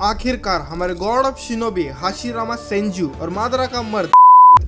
आखिरकार हमारे god of shinobi Hashirama Senju और मादरा का मर्द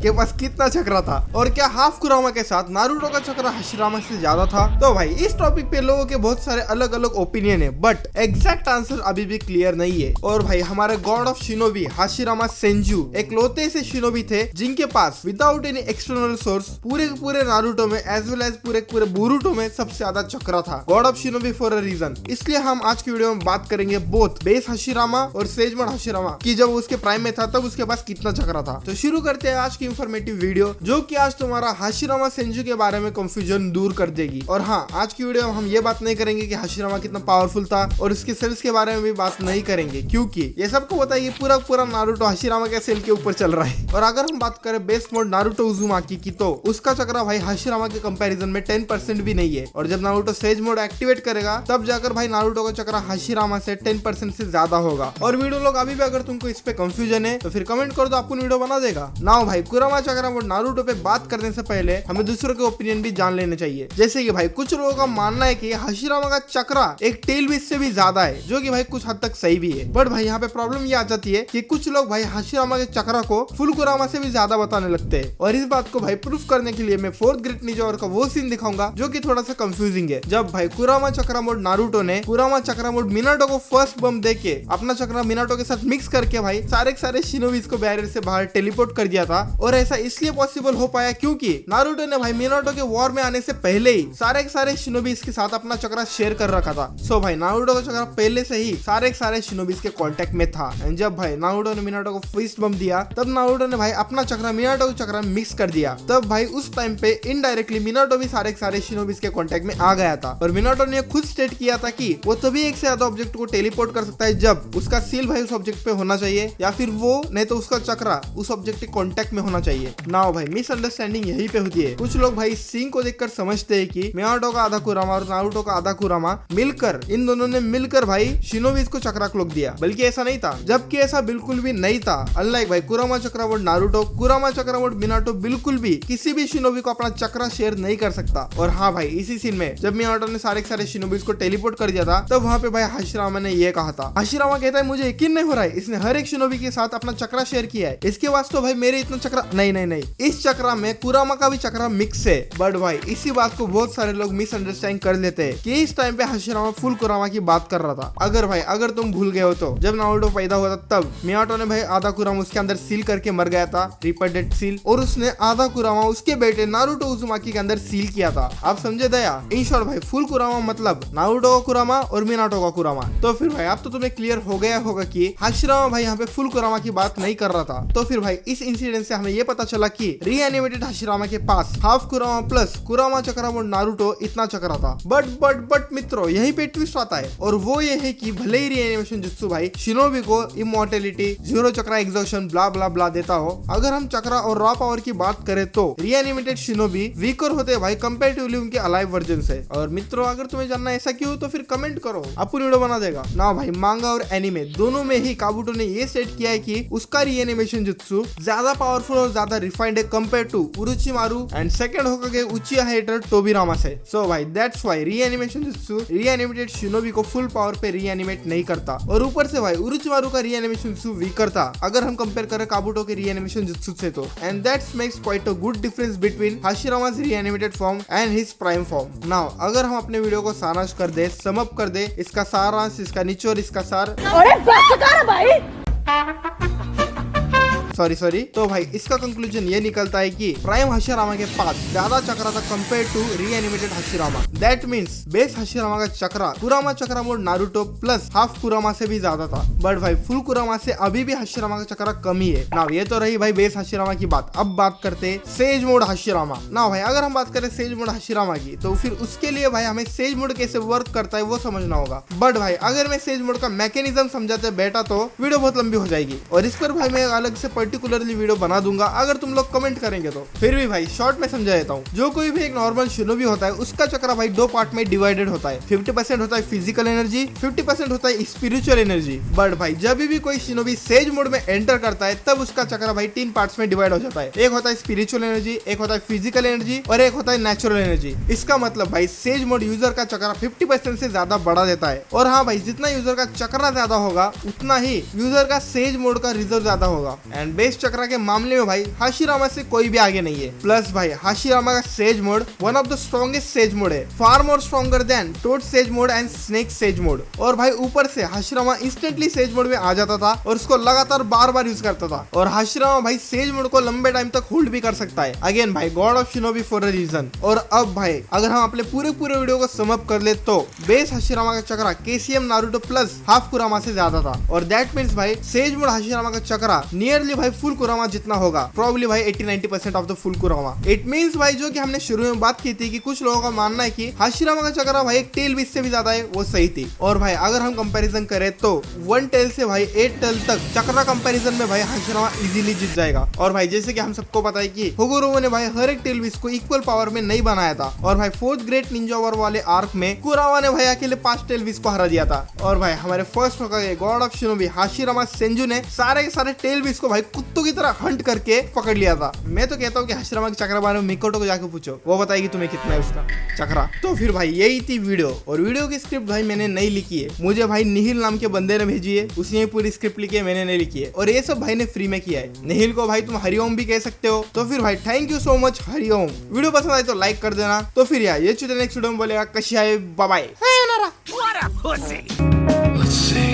के पास कितना चक्रा था, और क्या हाफ कुरामा के साथ नारुतो का चक्रा हाशिरामा से ज्यादा था? तो भाई इस टॉपिक पे लोगों के बहुत सारे अलग अलग ओपिनियन है, बट एग्जैक्ट आंसर अभी भी क्लियर नहीं है। और भाई हमारे god of shinobi Hashirama Senju एक लौते से शिनोबी थे जिनके पास विदाउट एनी एक्सटर्नल सोर्स पूरे नारुतो में एज वेल एज पूरे बोरुटो में सबसे ज्यादा चक्रा था। God of shinobi for a reason. इसलिए हम आज की वीडियो में बात करेंगे बोथ बेस हाशिरामा और सेजमोड हाशिरामा की जब उसके प्राइम में था तब उसके पास कितना चक्रा था। तो शुरू करते हैं आज की इंफॉर्मेटिव वीडियो जो कि आज तुम्हारा हाशिरामा सेंजू के बारे में कंफ्यूजन दूर कर देगी। और हाँ, आज की वीडियो में हम ये बात नहीं करेंगे कि हाशिरामा कितना पावरफुल था और उसके सेल्स के बारे में भी बात नहीं करेंगे, क्योंकि ये सबको पता है कि पूरा नारुतो हाशिरामा के सेल के ऊपर चल रहा है। और अगर हम बात करें बेस मोड नारुतो उजुमाकी की, तो उसका चक्रा भाई हाशिरामा के कंपैरिजन में 10% भी नहीं है। और जब नारुतो सेज मोड एक्टिवेट करेगा तब जाकर भाई नारुतो का चक्रा हाशिरामा से 10% से ज्यादा होगा। और वीडियो लोग अभी भी अगर तुमको इस पे कंफ्यूजन है तो फिर कमेंट कर दो, अपन वीडियो बना देगा। नाउ भाई कुरामा चक्रा मोड नारुतो पे बात करने से पहले हमें दूसरों के ओपिनियन भी जान लेने चाहिए। जैसे कि भाई कुछ लोगों का मानना है कि हाशिरामा का चक्रा एक टेल विच से भी ज्यादा है, जो कि भाई कुछ हद तक सही भी है। बट भाई यहाँ पे प्रॉब्लम ये आ जाती है कि कुछ लोग भाई हाशिरामा के चक्रा को फुल कुरामा से भी ज्यादा बताने लगते हैं। और इस बात को भाई प्रूफ करने के लिए मैं फोर्थ ग्रेट निंजा का वो सीन दिखाऊंगा जो कि थोड़ा सा कंफ्यूजिंग है। जब भाई कुरामा चक्रा मोड नारुतो ने कुरामा चक्रा मोड मिनाटो को फर्स्ट बम देके अपना चक्रा मिनाटो के साथ मिक्स करके भाई सारे शिनोबीज को बैरियर से बाहर टेलीपोर्ट कर दिया था। और ऐसा इसलिए पॉसिबल हो पाया क्योंकि नारुतो ने भाई मिनाटो के वॉर में आने से पहले ही सारे शिनोबीज के साथ अपना चक्रा शेयर कर रखा था। सो भाई नारुतो का चक्रा पहले से ही सारे शिनोबीज के कांटेक्ट में था। एंड जब भाई नारुतो ने मिनाटो को फर्स्ट बम दिया तब नारुतो ने भाई अपना चक्रा मिनाटो के चक्रा मिक्स कर दिया। तब भाई उस टाइम पे इनडायरेक्टली मिनाटो भी सारे शिनोबीज के कांटेक्ट में आ गया था। और मिनाटो ने खुद स्टेट किया था कि वो तभी एक से ज्यादा ऑब्जेक्ट को टेलीपोर्ट कर सकता है जब उसका सील भाई उस ऑब्जेक्ट पे होना चाहिए, या फिर वो नहीं तो उसका चक्रा उस ऑब्जेक्ट के कांटेक्ट में होना चाहिए। नाउ भाई मिसअंडरस्टैंडिंग यही पे होती है। कुछ लोग भाई सीन को देखकर समझते हैं कि मिनाटो का आधा कुरामा और नारुतो का आधा कुरामा मिलकर इन दोनों ने मिलकर भाई शिनोबीज को चक्रा क्लोक दिया, बल्कि ऐसा नहीं था। जबकि ऐसा बिल्कुल भी नहीं था। अनलाइक भाई कुरामा चक्रा मोड नारुतो, कुरामा चक्रा मोड मिनाटो बिल्कुल भी किसी भी शिनोबी को अपना चक्रा शेयर नहीं कर सकता। और हाँ भाई इसी सीन में जब मिनाटो ने सारे शिनोबीज को टेलीपोर्ट कर दिया था तब वहाँ पे भाई हाशिरामा ने ये कहा था। हाशिरामा कहता है मुझे यकीन नहीं हो रहा है, इसने हर एक शिनोबी के साथ अपना चक्रा शेयर किया है। इसके वास्ते तो भाई मेरे इतना चक्रा नहीं, इस चक्रा में कुरामा का भी चक्रा मिक्स है। बट भाई इसी बात को बहुत सारे लोग मिसअंडरस्टैंड कर लेते हैं कि इस टाइम पे हाशिरामा फुल कुरामा की बात कर रहा था। अगर तुम भूल गए हो तो जब नारुतो पैदा हुआ था तब मिनाटो ने भाई आधा कुरामा उसके अंदर सील करके मर गया था, रिपर डेड सील, और उसने आधा कुरामा उसके बेटे नारुतो उजुमाकी के अंदर सील किया था। आप समझे दया? इन शॉर्ट भाई फुल कुरामा मतलब नारुतो का कुरामा और मिनाटो का कुरामा। तो फिर भाई अब तो तुम्हें क्लियर हो गया होगा कि हाशिरामा भाई यहाँ पे फुल कुरामा की बात नहीं कर रहा था। तो फिर भाई इस इंसिडेंट से हमें ये पता चला कि रीएनिमेटेड हाशिरामा के पास हाफ कुरामा प्लस कुरामा चक्रा मोड नारुतो इतना चक्रा था। बट मित्रों यही पे ट्विस्ट आता है, और वो ये है कि भले ही रीएनिमेशन जुत्सु भाई शिनोबी को इमॉर्टैलिटी, जीरो चक्रा एग्जॉशन ब्ला ब्ला ब्ला देता हो, अगर हम चक्रा और रॉ पावर की बात करें तो रीएनिमेटेड शिनोबी वीकर होते हैं भाई कंपैरेटिवली उनके अलाइव वर्जन से। और मित्रों अगर तुम्हें जानना ऐसा क्यों तो फिर कमेंट करो, अपन वीडियो बना देगा ना। भाई मांगा और एनिमे दोनों में ही काबुटो ने ये सेट किया है कि उसका रीएनिमेशन जुत्सु ज्यादा पावरफुल और ज्यादा रिफाइंड है compare to Orochimaru and second Hokage Uchiha hater Tobirama से। सो भाई that's why reanimation jutsu reanimated shinobi को फुल पावर पे रीएनिमेट नहीं करता। और ऊपर से भाई उरोचिमारू का रीएनिमेशन जुत्सु वीकर था अगर हम कंपेयर करें काबुटो के रीएनिमेशन जुत्सु से तो। And that's makes quite a good difference between Hashirama's reanimated form and his prime form. Now अगर हम अपने वीडियो को सारांश कर दे, सम अप कर दे, इसका सारांश, इसका निचोड़, इसका सार, अरे बस कर भाई सॉरी तो भाई इसका कंक्लूजन ये निकलता है कि प्राइम हाशिरामा के पास ज्यादा चक्रा था compare to reanimated Hashirama. That means base Hashirama का चक्रा कुरामा चक्रा mode Naruto plus half Kurama से भी ज्यादा था। बट भाई फुल कुरामा से अभी भी हाशिरामा का चक्रा कम ही है। ना ये तो रही भाई बेस हाशिरामा की बात। अब बात करते सेज मोड हाशिरामा। ना भाई अगर हम बात करें सेज मोड हाशिरामा की तो फिर उसके लिए भाई हमें सेज मोड कैसे वर्क करता है वो समझना होगा। बट भाई अगर मैं सेज मोड का मैकेनिज्म समझाते बैठा तो वीडियो बहुत लंबी हो जाएगी, और इस पर भाई मैं अलग से पर्टिकुलरली वीडियो बना दूंगा अगर तुम लोग कमेंट करेंगे तो। फिर भी भाई शॉर्ट में समझा देता हूँ। जो कोई भी एक नॉर्मल शिनोबी होता है उसका चक्रा भाई दो पार्ट में डिवाइडेड होता है। 50% होता है फिजिकल एनर्जी, 50% होता है स्पिरिचुअल एनर्जी। बट भाई जब भी कोई शिनोबी सेज मोड में एंटर करता है तब उसका चक्रा भाई 3 पार्ट्स में डिवाइड हो जाता है। एक होता है स्पिरिचुअल एनर्जी, एक होता है फिजिकल एनर्जी और एक होता है नेचुरल एनर्जी। इसका मतलब भाई सेज मोड यूजर का चक्रा 50% से ज्यादा बढ़ा देता है। और हाँ भाई जितना यूजर का चक्रा ज्यादा होगा उतना ही यूजर का सेज मोड का रिजर्व ज्यादा होगा। एंड बेस चक्रा के मामले में भाई हाशिरामा से कोई भी आगे नहीं है। प्लस भाई हाशिरामा का sage mode one of the strongest sage mode है, far more stronger than toad sage mode and snake sage mode. और भाई ऊपर से हाशिरामा इंस्टेंटली सेज मोड में आ जाता था और उसको लगातार बार बार यूज करता था। और हाशिरामा भाई सेज मोड को लंबे टाइम तक होल्ड भी कर सकता है। अगेन भाई god of shinobi for a reason. और अब भाई अगर हम अपने पूरे वीडियो को सम अप कर ले तो बेस हाशिरामा का चक्रा KCM Naruto plus half Kurama से ज्यादा था। और दैट मींस भाई सेज मोड हाशिरामा का चक्रा नियरली भाई फुल कुरामा जितना होगा, प्रोबब्ली भाई 80-90% ऑफ द फुल कुरामा। इट मींस भाई जो कि हमने शुरू में बात की थी कि कुछ लोगों का मानना है कि हाशिरामा का चक्रा भाई एक टेल बीस से भी ज्यादा है, वो सही थी। और भाई अगर हम कंपैरिजन करें तो 1 टेल से भाई 8 टेल तक चक्रा कंपैरिजन में भाई हाशिरामा इजीली जीत जाएगा। और भाई जैसे कि हम सबको पता है कि होगोरोमो ने भाई हर एक टेल बीस को इक्वल पावर में नहीं बनाया था। और भाई 4th ग्रेट निंजा वॉर वाले आर्क में कुरामा ने भाई अकेले 5 टेल बीस को हरा दिया था। और भाई हमारे first God of shinobi Hashirama Senju ने सारे के सारे टेल बीस को भाई कुत्तों की तरह हंट करके पकड़ लिया था। मैं तो कहता हूँ कि हाशिरामा के चक्रा बारे में मिकोटो को जाके पूछो, वो बताएगी तुम्हें कितना है उसका चक्रा। तो फिर भाई यही थी वीडियो। और वीडियो की स्क्रिप्ट भाई मैंने नहीं लिखी है, मुझे भाई निहिल नाम के बंदे ने भेजी है, उसने पूरी स्क्रिप्ट लिखी है, मैंने नहीं लिखी है। और ये सब भाई ने फ्री में किया है। निहिल को भाई तुम हरिओम भी कह सकते हो। तो फिर भाई thank you so much Hariom. Video पसंद आए तो लाइक कर देना। तो फिर यार ये नेक्स्ट वीडियो में बोलेगा कशी आहे, bye bye. What a pussy! Let's see.